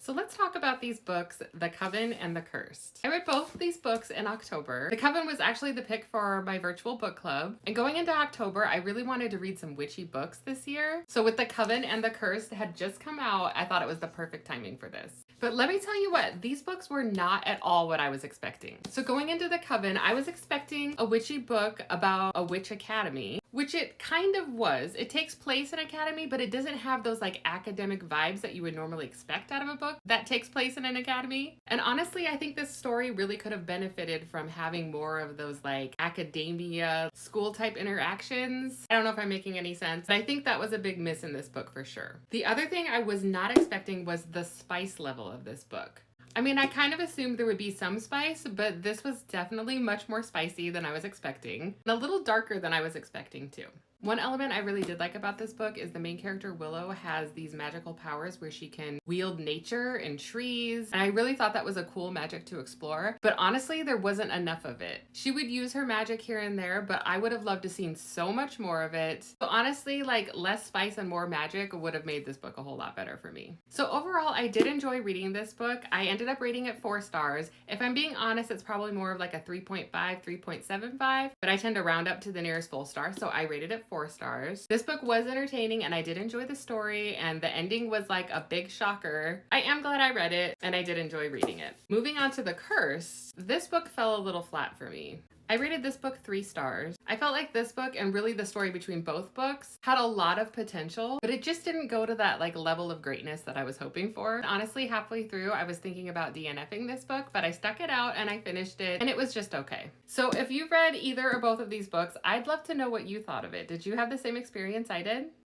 So let's talk about these books, The Coven and The Cursed. I read both of these books in October. The Coven was actually the pick for my virtual book club. And going into October, I really wanted to read some witchy books this year. So with The Coven and The Cursed had just come out, I thought it was the perfect timing for this. But let me tell you what, these books were not at all what I was expecting. So going into The Coven, I was expecting a witchy book about a witch academy, which it kind of was. It takes place in academy, but it doesn't have those like academic vibes that you would normally expect out of a book that takes place in an academy. And honestly, I think this story really could have benefited from having more of those like academia school type interactions. I don't know if I'm making any sense, but I think that was a big miss in this book for sure. The other thing I was not expecting was the spice level of this book. I mean, I kind of assumed there would be some spice, but this was definitely much more spicy than I was expecting, and a little darker than I was expecting too. One element I really did like about this book is the main character Willow has these magical powers where she can wield nature and trees, and I really thought that was a cool magic to explore, but honestly there wasn't enough of it. She would use her magic here and there, but I would have loved to seen so much more of it. So honestly, like less spice and more magic would have made this book a whole lot better for me. So overall, I did enjoy reading this book. I ended up rating it 4 stars. If I'm being honest, it's probably more of like a 3.5, 3.75, but I tend to round up to the nearest full star, so I rated it 4 stars. This book was entertaining and I did enjoy the story, and the ending was like a big shocker. I am glad I read it and I did enjoy reading it. Moving on to The Curse, this book fell a little flat for me. I rated this book 3 stars. I felt like this book, and really the story between both books, had a lot of potential, but it just didn't go to that like level of greatness that I was hoping for. Honestly, halfway through, I was thinking about DNFing this book, but I stuck it out and I finished it, and it was just okay. So if you've read either or both of these books, I'd love to know what you thought of it. Did you have the same experience I did?